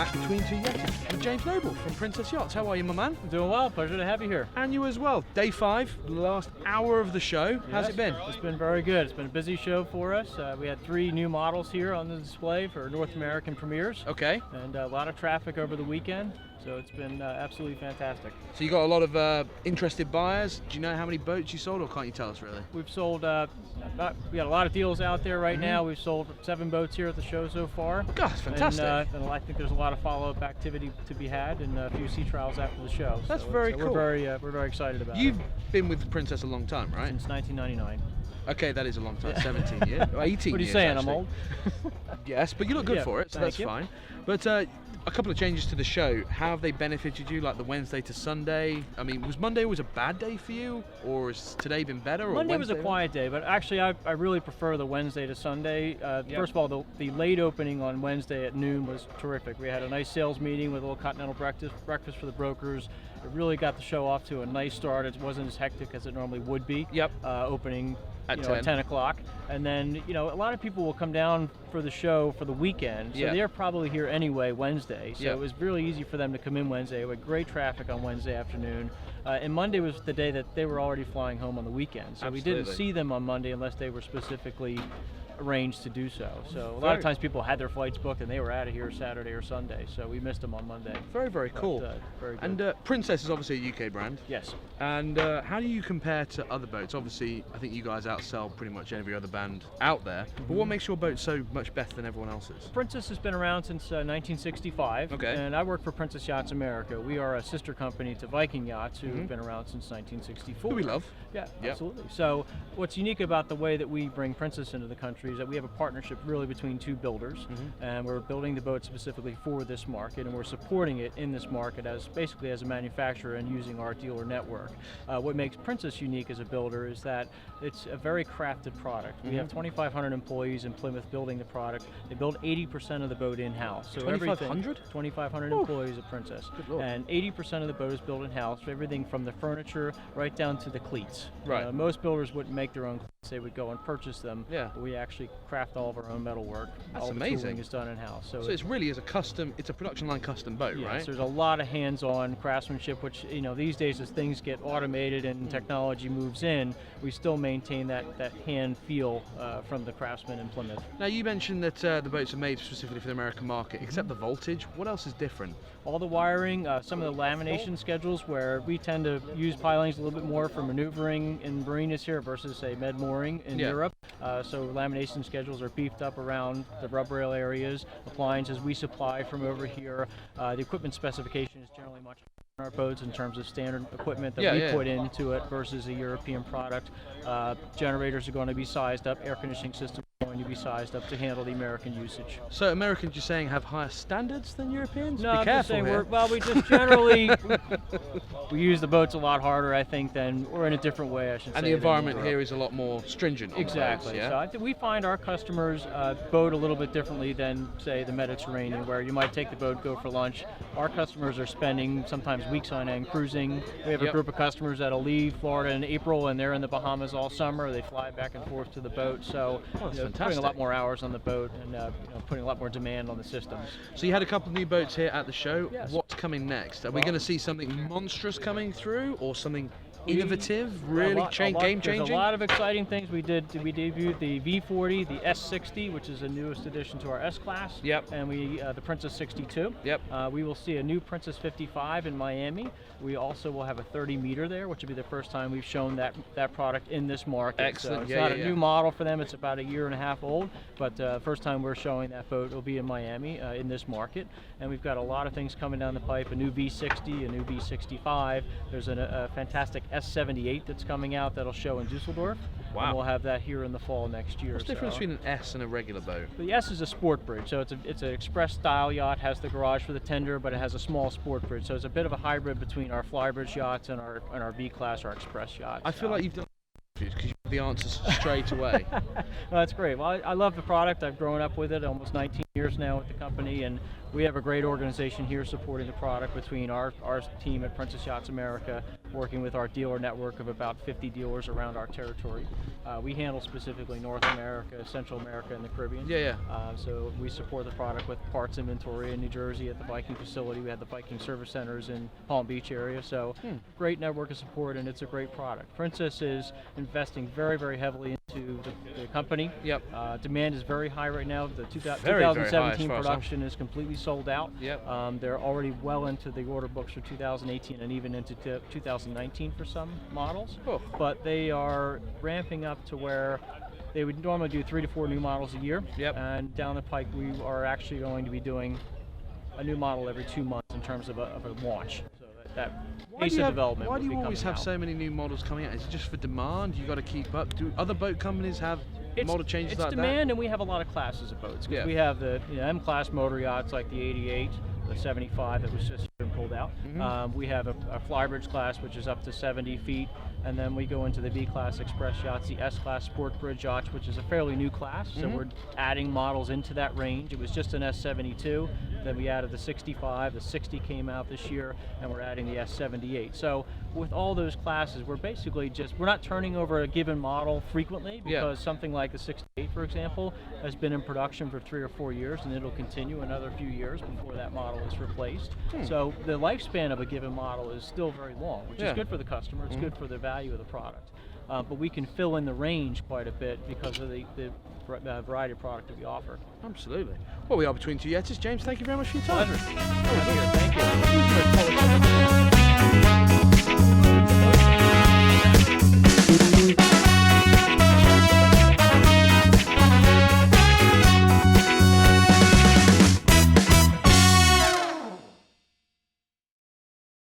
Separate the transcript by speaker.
Speaker 1: back between two yachts with James Nobel from Princess Yachts. How are you, my man?
Speaker 2: I'm doing well. Pleasure to have you here.
Speaker 1: And you as well. Day 5, the last hour of the show. How's it been?
Speaker 2: It's been very good. It's been a busy show for us. We had 3 new models here on the display for North American premieres.
Speaker 1: Okay.
Speaker 2: And a lot of traffic over the weekend. So it's been absolutely fantastic.
Speaker 1: So you got a lot of interested buyers. Do you know how many boats you sold, or can't you tell us really?
Speaker 2: We've sold, we got a lot of deals out there right now. We've sold 7 boats here at the show so far.
Speaker 1: Oh, God, that's fantastic.
Speaker 2: And I think there's a lot of follow-up activity to be had, and a few sea trials after the show.
Speaker 1: That's very cool.
Speaker 2: We're very excited about it.
Speaker 1: You've been with the Princess a long time, right?
Speaker 2: Since 1999.
Speaker 1: Okay, that is a long time. 17 years, 18 years.
Speaker 2: What are you saying?
Speaker 1: Actually.
Speaker 2: I'm old.
Speaker 1: Yes, but you look good
Speaker 2: Yeah,
Speaker 1: for it, so that's fine. But a couple of changes to the show. How have they benefited you, like the Wednesday to Sunday? I mean, was Monday always a bad day for you, or has today been better? Or
Speaker 2: Monday
Speaker 1: Wednesday
Speaker 2: was a quiet day, but actually I really prefer the Wednesday to Sunday. First of all, the late opening on Wednesday at noon was terrific. We had a nice sales meeting with a little continental breakfast for the brokers. It really got the show off to a nice start. It wasn't as hectic as it normally would be.
Speaker 1: Yep.
Speaker 2: Opening
Speaker 1: at
Speaker 2: 10 o'clock. And then, a lot of people will come down for the show for the weekend. So they're probably here anyway Wednesday. So it was really easy for them to come in Wednesday. We had great traffic on Wednesday afternoon. And Monday was the day that they were already flying home on the weekend. So we didn't see them on Monday unless they were specifically arranged to do so. So a lot of times people had their flights booked and they were out of here Saturday or Sunday, so we missed them on Monday.
Speaker 1: Very cool.
Speaker 2: Very good.
Speaker 1: And Princess is obviously a UK brand.
Speaker 2: Yes.
Speaker 1: And how do you compare to other boats? Obviously, I think you guys outsell pretty much every other brand out there. But what makes your boat so much better than everyone else's?
Speaker 2: Princess has been around since 1965.
Speaker 1: Okay.
Speaker 2: And I work for Princess Yachts America. We are a sister company to Viking Yachts, who have been around since 1964.
Speaker 1: Who we love.
Speaker 2: Yeah, absolutely. So what's unique about the way that we bring Princess into the country is that we have a partnership really between 2 builders, and we're building the boat specifically for this market, and we're supporting it in this market as basically as a manufacturer and using our dealer network. What makes Princess unique as a builder is that it's a very crafted product. We have 2,500 employees in Plymouth building the product. They build 80% of the boat in-house. So
Speaker 1: 2,500?
Speaker 2: 2,500 employees at Princess. And 80% of the boat is built in-house, everything from the furniture right down to the cleats.
Speaker 1: Right.
Speaker 2: Most builders wouldn't make their own cleats. They would go and purchase them.
Speaker 1: Yeah.
Speaker 2: But we actually craft all of our own metal work.
Speaker 1: That's
Speaker 2: all
Speaker 1: amazing.
Speaker 2: The tooling is done in-house. So
Speaker 1: it's really a production line custom boat, right?
Speaker 2: Yes, there's a lot of hands-on craftsmanship, which these days as things get automated and technology moves in, we still maintain that hand feel from the craftsman in Plymouth.
Speaker 1: Now you mentioned that the boats are made specifically for the American market, except the voltage. What else is different?
Speaker 2: All the wiring, some of the lamination schedules where we tend to use pilings a little bit more for maneuvering in marinas here versus say med mooring in Europe. So lamination schedules are beefed up around the rub rail areas. Appliances we supply from over here. The equipment specification is generally much on our boats in terms of standard equipment that we put into it versus a European product. Generators are going to be sized up, air conditioning systems are going to be sized up to handle the American usage.
Speaker 1: So Americans, you're saying, have higher standards than Europeans?
Speaker 2: No,
Speaker 1: Be
Speaker 2: I'm
Speaker 1: careful
Speaker 2: just saying
Speaker 1: here.
Speaker 2: we just generally we use the boats a lot harder, I think, or in a different way, I should say.
Speaker 1: And the environment here is a lot more stringent.
Speaker 2: Exactly.
Speaker 1: Boats,
Speaker 2: So I think we find our customers boat a little bit differently than, say, the Mediterranean, where you might take the boat, go for lunch. Our customers are spending sometimes weeks on end cruising. We have a group of customers that'll leave Florida in April, and they're in the Bahamas all summer. They fly back and forth to the boat. So putting a lot more hours on the boat and putting a lot more demand on the systems.
Speaker 1: So you had a couple of new boats here at the show.
Speaker 2: Yes.
Speaker 1: What's coming next? Are we going to see something monstrous coming through, or something innovative, really game-changing?
Speaker 2: There's a lot of exciting things. We debuted the V40, the S60, which is the newest addition to our S-Class.
Speaker 1: Yep.
Speaker 2: And the Princess 62.
Speaker 1: Yep.
Speaker 2: We will see a new Princess 55 in Miami. We also will have a 30-meter there, which will be the first time we've shown that product in this market.
Speaker 1: Excellent.
Speaker 2: So it's not a new model for them. It's about a year and a half old, but first time we're showing that boat will be in Miami in this market. And we've got a lot of things coming down the pipe, a new V60, a new V65. There's a fantastic S78 that's coming out that'll show in Dusseldorf.
Speaker 1: Wow.
Speaker 2: And we'll have that here in the fall next year.
Speaker 1: What's the difference between an S and a regular boat?
Speaker 2: The S is a sport bridge, so it's an express style yacht, has the garage for the tender, but it has a small sport bridge. So it's a bit of a hybrid between our flybridge yachts and our V-Class, our express yachts.
Speaker 1: I feel like you've done because you have the answers straight away.
Speaker 2: Well, that's great. Well, I love the product. I've grown up with it almost 19 years now with the company, and we have a great organization here supporting the product between our team at Princess Yachts America, working with our dealer network of about 50 dealers around our territory. We handle specifically North America, Central America, and the Caribbean. So we support the product with parts inventory in New Jersey at the Viking facility. We have the Viking service centers in Palm Beach area. So great network of support, and it's a great product. Princess is investing very, very heavily into the company. Demand is very high right now. The 2017 production is completely sold out. They're already well into the order books for 2018 and even into 2019 for some models. But they are ramping up to where they would normally do 3 to 4 new models a year. And down the pike, we are actually going to be doing a new model every 2 months in terms of a launch. So that pace of development.
Speaker 1: Why do you always have
Speaker 2: out.
Speaker 1: so many new models coming out? Is it just for demand? You got to keep up. Do other boat companies have model changes like that?
Speaker 2: It's demand, and we have a lot of classes of boats. We have the M-class motor yachts like the 88, the 75 that was just been pulled out. We have a flybridge class, which is up to 70 feet. And then we go into the V-class express yachts, the S-class sport bridge yachts, which is a fairly new class. So we're adding models into that range. It was just an S72. Then we added the 65, the 60 came out this year, and we're adding the S78. So with all those classes, we're basically we're not turning over a given model frequently, because something like the 68, for example, has been in production for 3 or 4 years, and it'll continue another few years before that model is replaced. So the lifespan of a given model is still very long, which is good for the customer. It's good for the value of the product. But we can fill in the range quite a bit because of the variety of product that we offer.
Speaker 1: Absolutely. Well, we are between two Yetis. James, thank you very much for your time.
Speaker 2: Pleasure. Thank you.